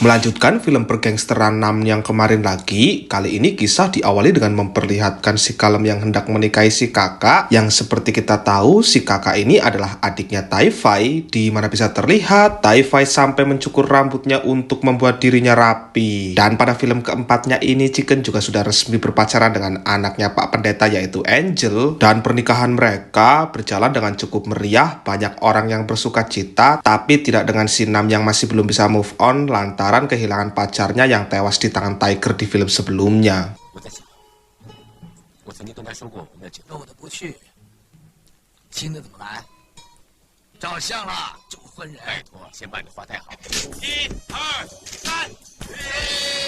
Melanjutkan film bergangsteran Nam yang kemarin lagi, kali ini kisah diawali dengan memperlihatkan si Kalem yang hendak menikahi si kakak, yang seperti kita tahu si kakak ini adalah adiknya Tai-Fai, di mana bisa terlihat Tai-Fai sampai mencukur rambutnya untuk membuat dirinya rapi. Dan pada film keempatnya ini Chicken juga sudah resmi berpacaran dengan anaknya Pak Pendeta yaitu Angel, dan pernikahan mereka berjalan dengan cukup meriah, banyak orang yang bersuka cita, tapi tidak dengan si Nam yang masih belum bisa move on lantaran kehilangan pacarnya yang tewas di tangan Tiger di film sebelumnya.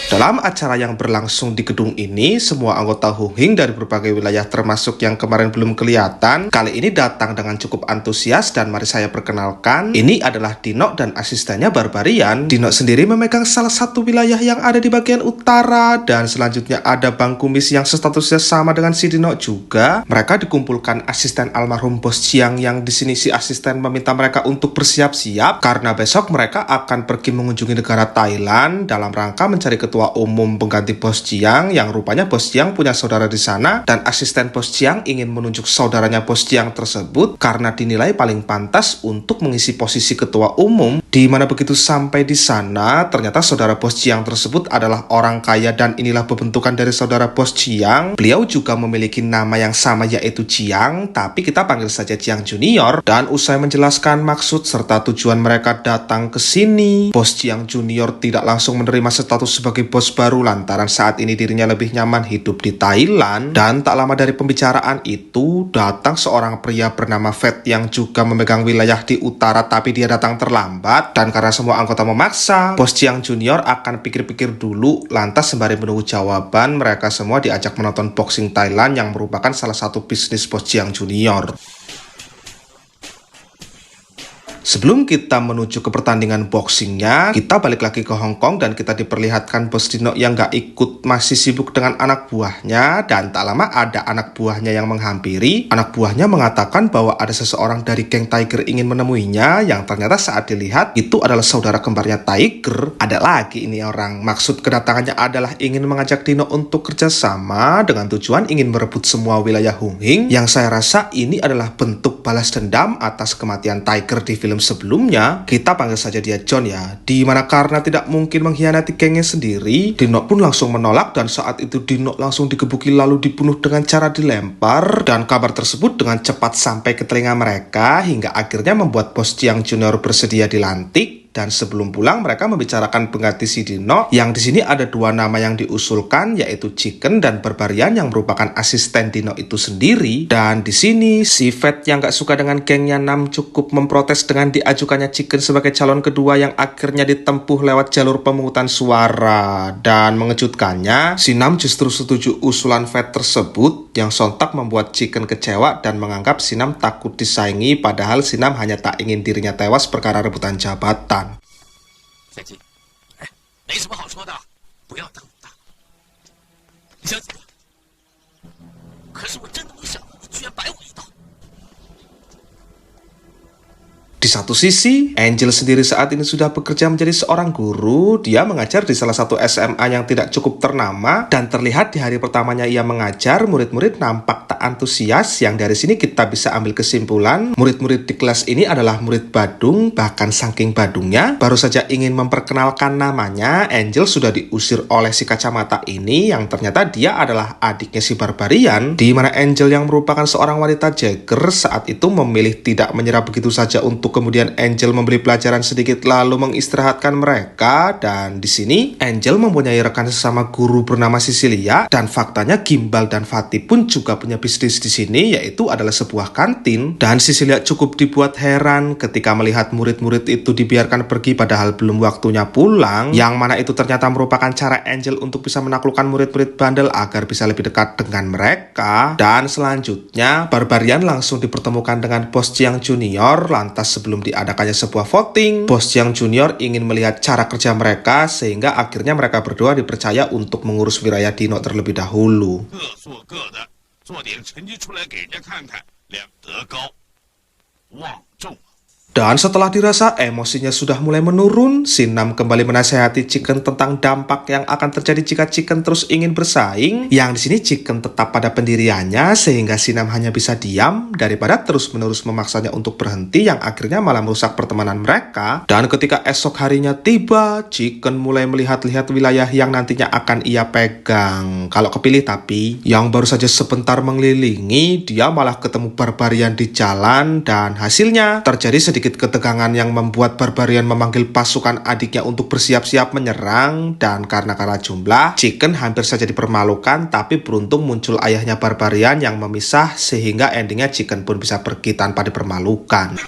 Dalam acara yang berlangsung di gedung ini, semua anggota Hunhing dari berbagai wilayah termasuk yang kemarin belum kelihatan, kali ini datang dengan cukup antusias dan mari saya perkenalkan, ini adalah Dino dan asistennya Barbarian. Dino sendiri memegang salah satu wilayah yang ada di bagian utara, dan selanjutnya ada Bang Kumis yang statusnya sama dengan si Dino juga. Mereka dikumpulkan asisten almarhum Bos Chiang yang di sini si asisten meminta mereka untuk bersiap-siap karena besok mereka akan pergi mengunjungi negara Thailand dalam rangka mencari ketua umum pengganti Bos Chiang, yang rupanya Bos Chiang punya saudara di sana, dan asisten Bos Chiang ingin menunjuk saudaranya Bos Chiang tersebut karena dinilai paling pantas untuk mengisi posisi ketua umum. Di mana begitu sampai di sana, ternyata saudara Bos Chiang tersebut adalah orang kaya, dan inilah pembentukan dari saudara Bos Chiang. Beliau juga memiliki nama yang sama yaitu Chiang, tapi kita panggil saja Chiang Junior. Dan usai menjelaskan maksud serta tujuan mereka datang ke sini, Bos Chiang Junior tidak langsung menerima status sebagai bos baru lantaran saat ini dirinya lebih nyaman hidup di Thailand. Dan tak lama dari pembicaraan itu datang seorang pria bernama Fat yang juga memegang wilayah di utara, tapi dia datang terlambat, dan karena semua anggota memaksa, Bos Chiang Junior akan pikir-pikir dulu. Lantas sembari menunggu jawaban, mereka semua diajak menonton boxing Thailand yang merupakan salah satu bisnis Bos Chiang Junior. Sebelum kita menuju ke pertandingan boxingnya, kita balik lagi ke Hong Kong dan kita diperlihatkan Bos Dino yang gak ikut masih sibuk dengan anak buahnya, dan tak lama ada anak buahnya yang menghampiri. Anak buahnya mengatakan bahwa ada seseorang dari geng Tiger ingin menemuinya, yang ternyata saat dilihat itu adalah saudara kembarnya Tiger. Ada lagi ini orang, maksud kedatangannya adalah ingin mengajak Dino untuk kerjasama dengan tujuan ingin merebut semua wilayah Hunhing, yang saya rasa ini adalah bentuk balas dendam atas kematian Tiger di film sebelumnya. Kita panggil saja dia John ya, dimana karena tidak mungkin mengkhianati gengnya sendiri, Dino pun langsung menolak, dan saat itu Dino langsung digebuki lalu dibunuh dengan cara dilempar, dan kabar tersebut dengan cepat sampai ke telinga mereka hingga akhirnya membuat Bos Chiang Junior bersedia dilantik. Dan sebelum pulang mereka membicarakan pengganti si Dino, yang di sini ada dua nama yang diusulkan yaitu Chicken dan Barbarian yang merupakan asisten Dino itu sendiri. Dan di sini si Fat yang gak suka dengan gengnya Nam cukup memprotes dengan diajukannya Chicken sebagai calon kedua, yang akhirnya ditempuh lewat jalur pemungutan suara. Dan mengejutkannya si Nam justru setuju usulan Fat tersebut, yang sontak membuat Chicken kecewa dan menganggap si Nam takut disaingi, padahal si Nam hanya tak ingin dirinya tewas perkara rebutan jabatan. 赛季，哎，没什么好说的，不要当老大。你想怎么？可是我真的没想到你居然摆我一道。 Di satu sisi, Angel sendiri saat ini sudah bekerja menjadi seorang guru. Dia mengajar di salah satu SMA yang tidak cukup ternama, dan terlihat di hari pertamanya ia mengajar, murid-murid nampak tak antusias, yang dari sini kita bisa ambil kesimpulan murid-murid di kelas ini adalah murid badung. Bahkan saking badungnya, baru saja ingin memperkenalkan namanya, Angel sudah diusir oleh si kacamata ini, yang ternyata dia adalah adiknya si Barbarian, di mana Angel yang merupakan seorang wanita Jagger saat itu memilih tidak menyerah begitu saja untuk kemudian Angel memberi pelajaran sedikit lalu mengistirahatkan mereka. Dan di sini Angel mempunyai rekan sesama guru bernama Cecilia, dan faktanya Gimbal dan Fatih pun juga punya bisnis di sini, yaitu adalah sebuah kantin. Dan Cecilia cukup dibuat heran ketika melihat murid-murid itu dibiarkan pergi padahal belum waktunya pulang, yang mana itu ternyata merupakan cara Angel untuk bisa menaklukkan murid-murid bandel agar bisa lebih dekat dengan mereka. Dan selanjutnya Barbarian langsung dipertemukan dengan Bos Chiang Junior. Lantas sebelum diadakannya sebuah voting, Bos Chiang Junior ingin melihat cara kerja mereka, sehingga akhirnya mereka berdua dipercaya untuk mengurus wilayah Dino terlebih dahulu. Dan setelah dirasa emosinya sudah mulai menurun, Sinam kembali menasehati Chicken tentang dampak yang akan terjadi jika Chicken terus ingin bersaing. Yang di sini Chicken tetap pada pendiriannya sehingga Sinam hanya bisa diam daripada terus-menerus memaksanya untuk berhenti yang akhirnya malah merusak pertemanan mereka. Dan ketika esok harinya tiba, Chicken mulai melihat-lihat wilayah yang nantinya akan ia pegang. Kalau kepilih tapi, yang baru saja sebentar mengelilingi, dia malah ketemu Barbarian di jalan dan hasilnya terjadi sedikit ketegangan yang membuat Barbarian memanggil pasukan adiknya untuk bersiap-siap menyerang dan karena kalah jumlah, Chicken hampir saja dipermalukan tapi beruntung muncul ayahnya Barbarian yang memisah sehingga endingnya Chicken pun bisa pergi tanpa dipermalukan.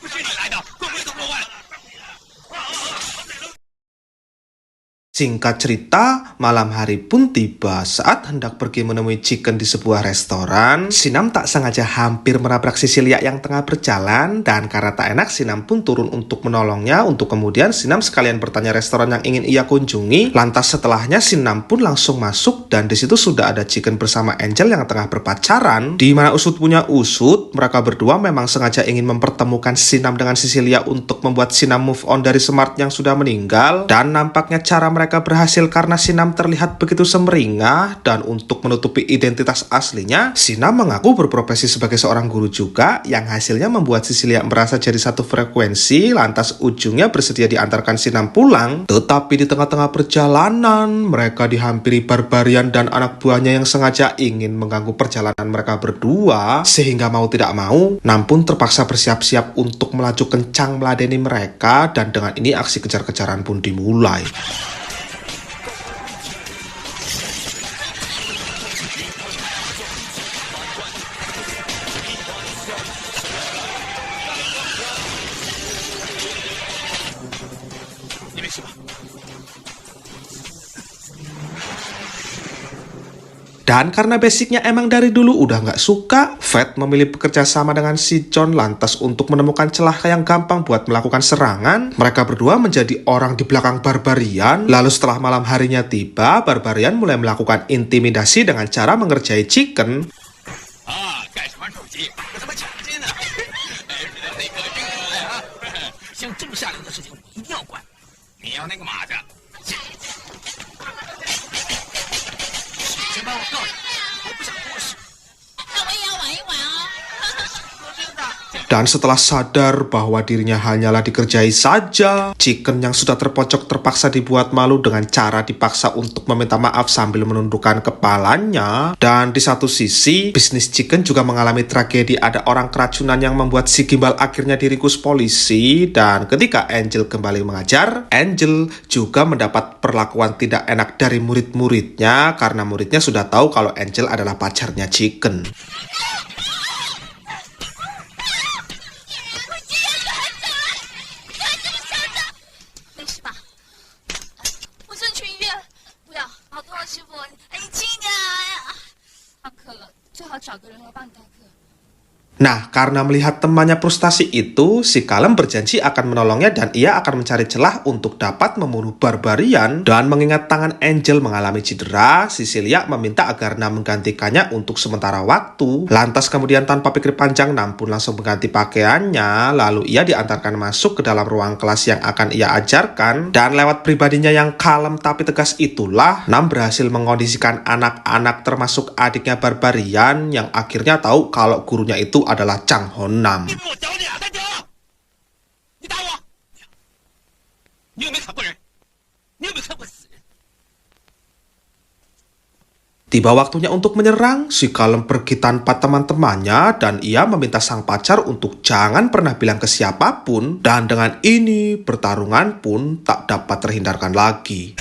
Singkat cerita, malam hari pun tiba. Saat hendak pergi menemui Chicken di sebuah restoran, Sinam tak sengaja hampir menabrak Cecilia yang tengah berjalan, dan karena tak enak, Sinam pun turun untuk menolongnya, untuk kemudian Sinam sekalian bertanya restoran yang ingin ia kunjungi. Lantas setelahnya Sinam pun langsung masuk, dan di situ sudah ada Chicken bersama Angel yang tengah berpacaran. Di mana usut punya usut, mereka berdua memang sengaja ingin mempertemukan Sinam dengan Cecilia untuk membuat Sinam move on dari Smart yang sudah meninggal, dan nampaknya cara mereka berhasil karena Sinam terlihat begitu semeringah. Dan untuk menutupi identitas aslinya, Sinam mengaku berprofesi sebagai seorang guru juga, yang hasilnya membuat Cecilia merasa jadi satu frekuensi. Lantas ujungnya bersedia diantarkan Sinam pulang. Tetapi di tengah-tengah perjalanan, mereka dihampiri Barbarian dan anak buahnya yang sengaja ingin mengganggu perjalanan mereka berdua, sehingga mau tidak mau Nam pun terpaksa bersiap-siap untuk melaju kencang meladeni mereka. Dan dengan ini aksi kejar-kejaran pun dimulai. Dan karena basicnya emang dari dulu udah nggak suka, Fate memilih bekerja sama dengan si John. Lantas untuk menemukan celah yang gampang buat melakukan serangan, mereka berdua menjadi orang di belakang Barbarian. Lalu setelah malam harinya tiba, Barbarian mulai melakukan intimidasi dengan cara mengerjai Chicken. Dan setelah sadar bahwa dirinya hanyalah dikerjai saja, Chicken yang sudah terpojok terpaksa dibuat malu dengan cara dipaksa untuk meminta maaf sambil menundukkan kepalanya. Dan di satu sisi, bisnis Chicken juga mengalami tragedi. Ada orang keracunan yang membuat si Gimbal akhirnya diringkus polisi. Dan ketika Angel kembali mengajar, Angel juga mendapat perlakuan tidak enak dari murid-muridnya karena muridnya sudah tahu kalau Angel adalah pacarnya Chicken. Nah, karena melihat temannya frustasi itu, si Kalem berjanji akan menolongnya dan ia akan mencari celah untuk dapat membunuh Barbarian. Dan mengingat tangan Angel mengalami cedera, Cecilia meminta agar Nam menggantikannya untuk sementara waktu. Lantas kemudian tanpa pikir panjang, Nam pun langsung mengganti pakaiannya. Lalu ia diantarkan masuk ke dalam ruang kelas yang akan ia ajarkan. Dan lewat pribadinya yang kalem tapi tegas itulah, Nam berhasil mengondisikan anak-anak termasuk adiknya Barbarian yang akhirnya tahu kalau gurunya itu adalah Chang Hon Nam. Tiba waktunya untuk menyerang, si Kalem pergi tanpa teman-temannya dan ia meminta sang pacar untuk jangan pernah bilang ke siapapun. Dan dengan ini, pertarungan pun tak dapat terhindarkan lagi.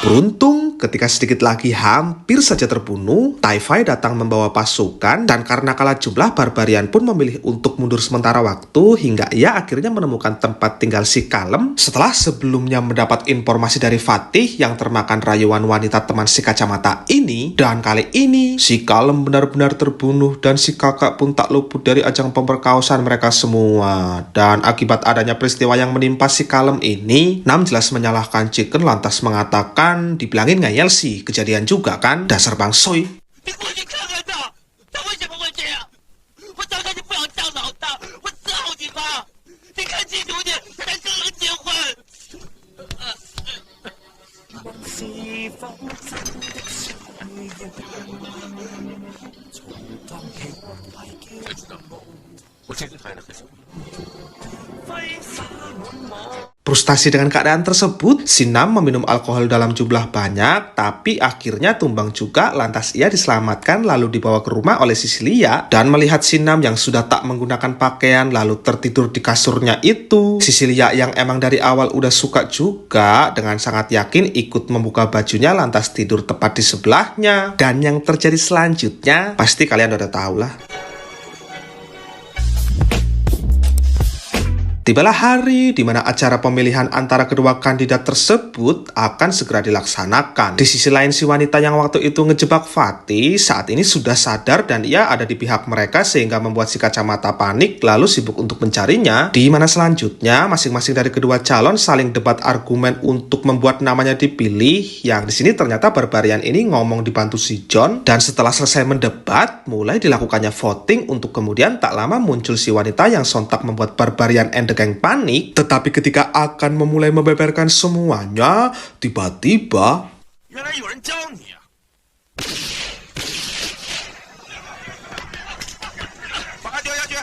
Beruntung ketika sedikit lagi hampir saja terbunuh, Taifai datang membawa pasukan dan karena kalah jumlah, Barbarian pun memilih untuk mundur sementara waktu hingga ia akhirnya menemukan tempat tinggal si Kalem setelah sebelumnya mendapat informasi dari Fatih yang termakan rayuan wanita teman si kacamata ini. Dan kali ini si Kalem benar-benar terbunuh dan si kakak pun tak luput dari ajang pemberkaosan mereka semua. Dan akibat adanya peristiwa yang menimpa si Kalem ini, Nam jelas menyalahkan Chicken lantas mengatakan dibilangin ngeyel sih, kejadian juga kan, dasar Bang Soy. 你过去看看他，他为什么会这样？我早上就不想当老大，我伺候你妈。你看清楚点，他才刚刚结婚。是否真的是从當起來嘅任務，我真是討厭得很。揮灑滿網。 Frustasi dengan keadaan tersebut, si Nam meminum alkohol dalam jumlah banyak, tapi akhirnya tumbang juga lantas ia diselamatkan lalu dibawa ke rumah oleh Sisilia. Dan melihat si Nam yang sudah tak menggunakan pakaian lalu tertidur di kasurnya itu, Sisilia yang emang dari awal udah suka juga dengan sangat yakin ikut membuka bajunya lantas tidur tepat di sebelahnya. Dan yang terjadi selanjutnya, pasti kalian udah tahu lah. Tibalah hari di mana acara pemilihan antara kedua kandidat tersebut akan segera dilaksanakan. Di sisi lain, si wanita yang waktu itu ngejebak Fatih saat ini sudah sadar dan ia ada di pihak mereka sehingga membuat si kacamata panik lalu sibuk untuk mencarinya. Di mana selanjutnya masing-masing dari kedua calon saling debat argumen untuk membuat namanya dipilih. Yang di sini ternyata Barbarian ini ngomong dibantu si John dan setelah selesai mendebat mulai dilakukannya voting untuk kemudian tak lama muncul si wanita yang sontak membuat Barbarian and the Gang panik, tetapi ketika akan memulai membeberkan semuanya, tiba-tiba 原来有人教你啊！把他丢下去。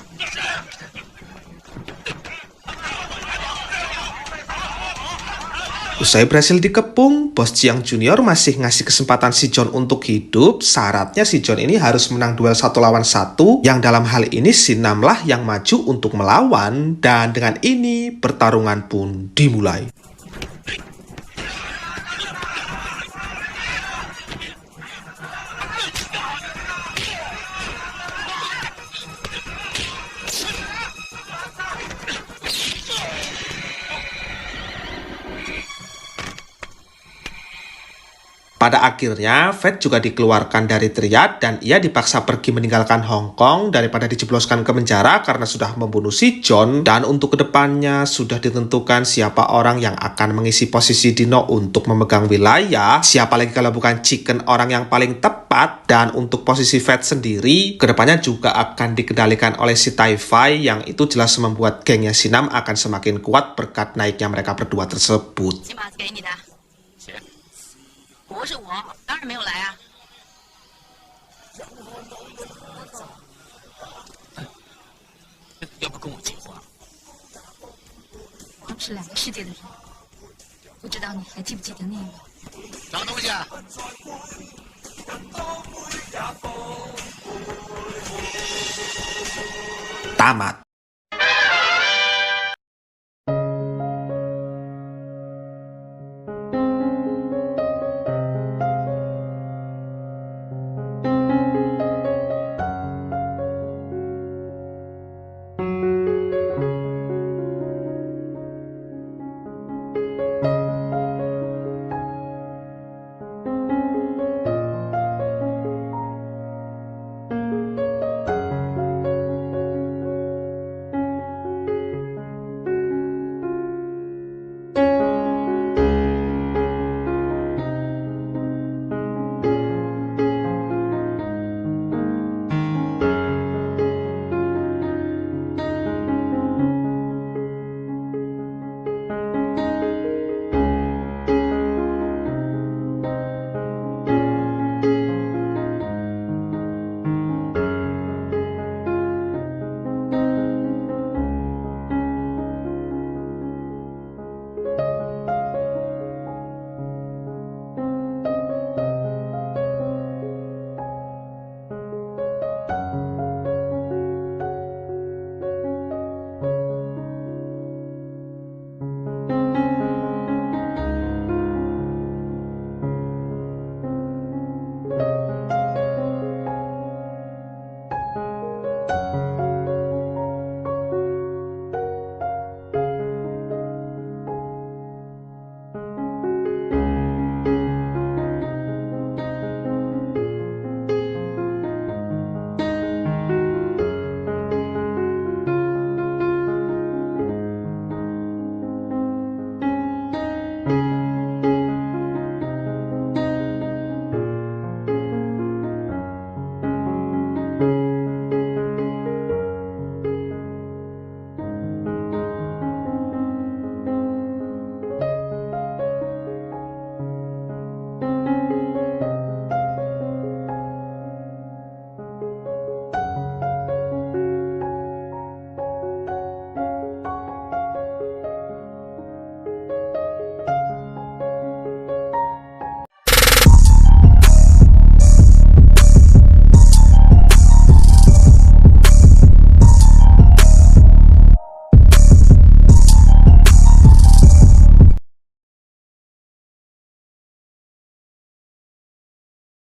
Usai berhasil dikepung, Bos Jiang Junior masih ngasih kesempatan si John untuk hidup. Syaratnya si John ini harus menang duel 1 lawan 1, yang dalam hal ini si Nam lah yang maju untuk melawan. Dan dengan ini pertarungan pun dimulai. Pada akhirnya, Fat juga dikeluarkan dari triad dan ia dipaksa pergi meninggalkan Hong Kong daripada dijebloskan ke penjara karena sudah membunuh si John. Dan untuk kedepannya sudah ditentukan siapa orang yang akan mengisi posisi Dino untuk memegang wilayah. Siapa lagi kalau bukan Chicken orang yang paling tepat. Dan untuk posisi Fat sendiri, kedepannya juga akan dikendalikan oleh si Taifai yang itu jelas membuat gengnya si Nam akan semakin kuat berkat naiknya mereka berdua tersebut. 不是我，当然没有来啊。要不跟我结婚？我们是两个世界的人，不知道你还记不记得那个？什么东西啊？ Tamat.